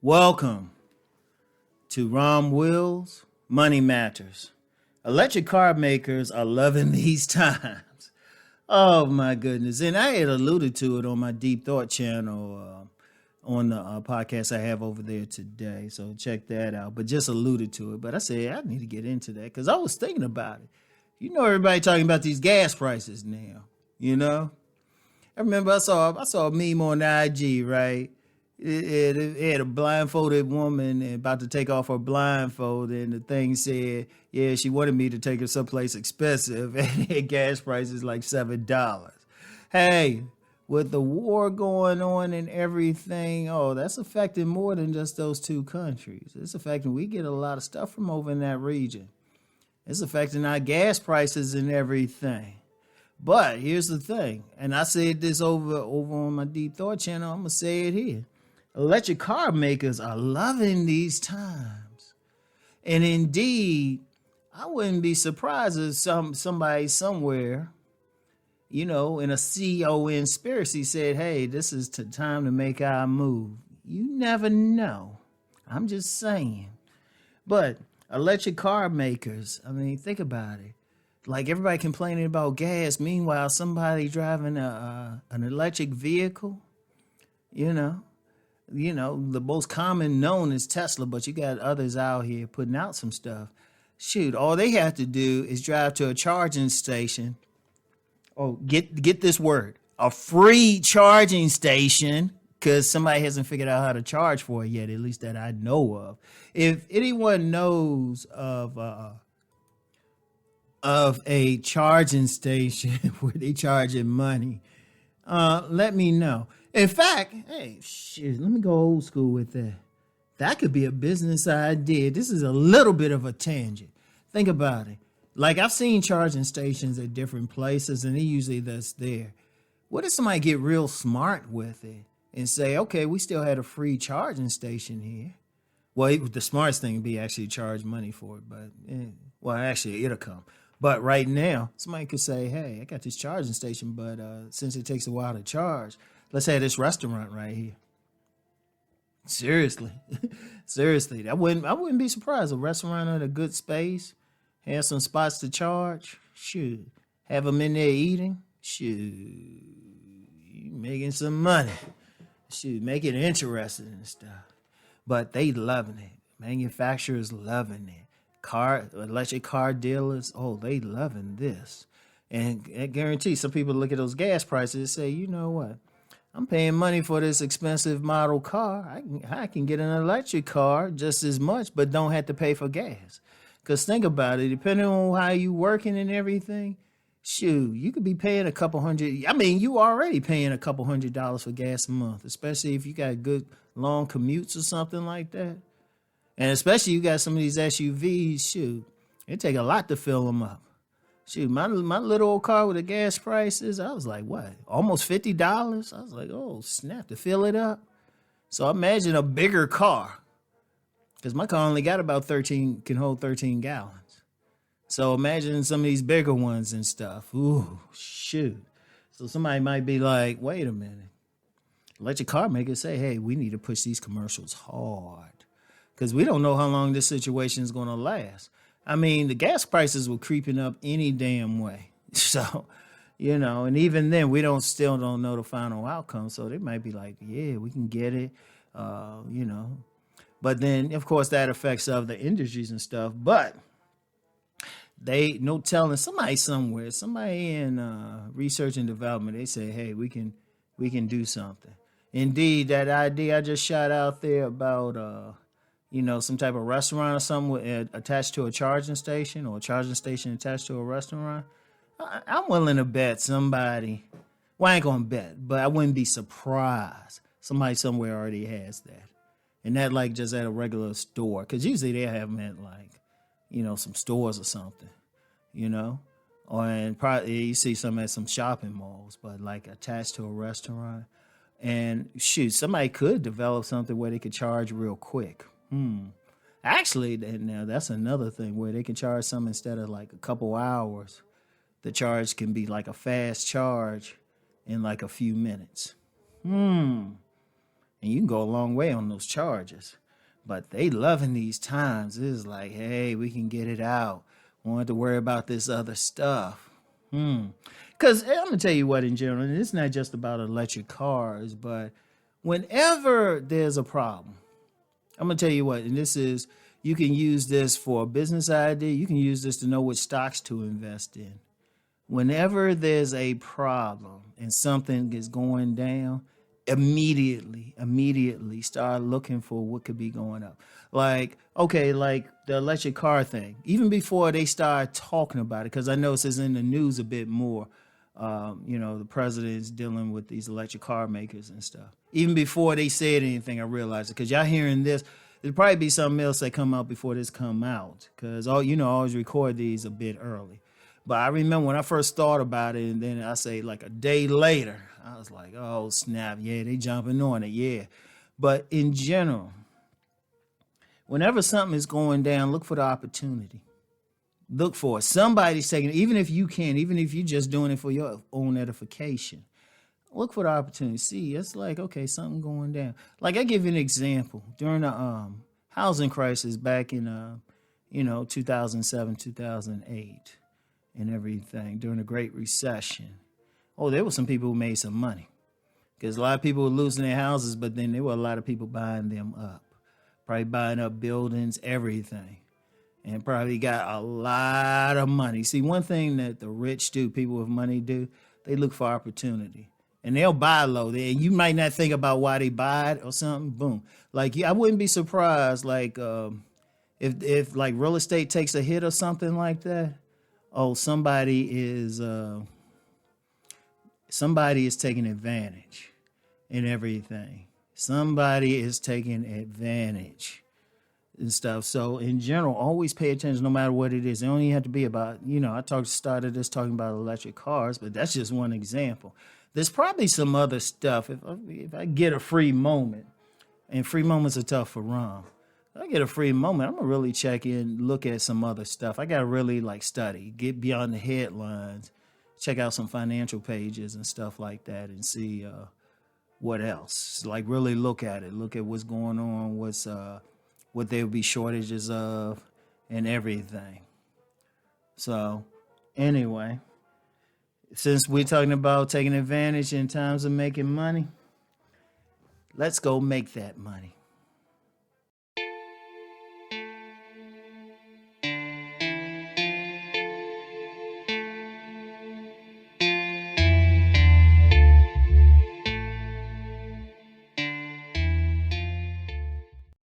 Welcome to Rom Wills, Money Matters. Electric car makers are loving these times. Oh my goodness. And I had alluded to it on my Deep Thought channel on the podcast I have over there today. So check that out. But just alluded to it. But I said, I need to get into that because I was thinking about it. You know, everybody talking about these gas prices now, you know? I remember I saw a meme on IG, right? It had a blindfolded woman about to take off her blindfold, and the thing said, yeah, she wanted me to take her someplace expensive, and gas prices like $7. Hey, with the war going on and everything, that's affecting more than just those two countries. It's affecting, we get a lot of stuff from over in that region. It's affecting our gas prices and everything. But here's the thing, and I said this over on my Deep Thought channel, I'm going to say it here. Electric car makers are loving these times. And indeed, I wouldn't be surprised if somebody somewhere, in a CEO conspiracy said, hey, this is the time to make our move. You never know. I'm just saying. But electric car makers, think about it. Like everybody complaining about gas. Meanwhile, somebody driving an electric vehicle, the most common known is Tesla, but you got others out here putting out some stuff. Shoot, all they have to do is drive to a charging station. Oh, get this word, a free charging station, because somebody hasn't figured out how to charge for it yet, at least that I know of. If anyone knows of a charging station where they charging money, let me know. In fact, let me go old school with that. That could be a business idea. This is a little bit of a tangent. Think about it. Like I've seen charging stations at different places, and usually that's there. What if somebody get real smart with it and say, okay, we still had a free charging station here? Well, the smartest thing would be actually charge money for it, but actually it'll come. But right now, somebody could say, hey, I got this charging station, but since it takes a while to charge, let's have this restaurant right here. Seriously. I wouldn't be surprised. A restaurant at a good space, have some spots to charge. Shoot. Have them in there eating. Shoot. You making some money. Shoot. Make it interesting and stuff. But they loving it. Manufacturers loving it. Electric car dealers, they loving this. And I guarantee some people look at those gas prices and say, you know what? I'm paying money for this expensive model car. I can get an electric car just as much, but don't have to pay for gas. Because think about it, depending on how you working and everything, shoot, you could be paying a couple hundred. You already paying a couple $100s for gas a month, especially if you got good long commutes or something like that. And especially you got some of these SUVs, shoot, it take a lot to fill them up. Shoot, my little old car with the gas prices, I was like, what, almost $50? I was like, oh, snap, to fill it up. So imagine a bigger car, because my car only got about can hold 13 gallons. So imagine some of these bigger ones and stuff. Ooh, shoot. So somebody might be like, wait a minute. Electric car makers say, hey, we need to push these commercials hard, because we don't know how long this situation is going to last. The gas prices were creeping up any damn way. So, and even then, we still don't know the final outcome. So they might be like, yeah, we can get it, But then, of course, that affects other industries and stuff. But no telling somebody somewhere, somebody in research and development, they say, hey, we can do something. Indeed, that idea I just shot out there about some type of restaurant or something attached to a charging station, or a charging station attached to a restaurant, I'm willing to bet somebody, well, I ain't going to bet, but I wouldn't be surprised. Somebody somewhere already has that. And that like just at a regular store, because usually they have them at like, some stores or something, and probably you see some at some shopping malls, but like attached to a restaurant. And shoot, somebody could develop something where they could charge real quick. Actually, now that's another thing where they can charge some instead of like a couple hours. The charge can be like a fast charge in like a few minutes. and you can go a long way on those charges. But they loving these times. It's like, hey, we can get it out. We don't have to worry about this other stuff. Because I'm going to tell you what, in general, and it's not just about electric cars, but whenever there's a problem, I'm going to tell you what, and this is, you can use this for a business idea. You can use this to know which stocks to invest in. Whenever there's a problem and something is going down, immediately start looking for what could be going up. Like, okay, like the electric car thing, even before they start talking about it, because I know this is in the news a bit more. The president's dealing with these electric car makers and stuff. Even before they said anything, I realized it, because y'all hearing this, there'll probably be something else that come out before this come out, because I always record these a bit early. But I remember when I first thought about it, and then I say like a day later, I was like, oh, snap. Yeah, they jumping on it. Yeah. But in general, whenever something is going down, look for the opportunity. Look for it. Somebody's taking it, even if you can, even if you're just doing it for your own edification. Look for the opportunity. See, it's like, okay, something going down. Like, I give you an example. During the housing crisis back in, 2007, 2008 and everything, during the Great Recession, there were some people who made some money, because a lot of people were losing their houses, but then there were a lot of people buying them up, probably buying up buildings, everything, and probably got a lot of money. See, one thing that the rich do, people with money do, they look for opportunity, and they'll buy low. And you might not think about why they buy it or something. Boom. Like, I wouldn't be surprised, like, if like real estate takes a hit or something like that. Somebody is taking advantage and everything. Somebody is taking advantage and stuff. So in general, always pay attention no matter what it is. It don't even have to be about, I started this talking about electric cars, but that's just one example. There's probably some other stuff. If I get a free moment, and free moments are tough for Rom. If I get a free moment, I'm going to really check in, look at some other stuff. I got to really study, get beyond the headlines, check out some financial pages and stuff like that, and see what else. Like, really look at it. Look at what's going on, what there will be shortages of, and everything. So, anyway, since we're talking about taking advantage in times of making money, let's go make that money.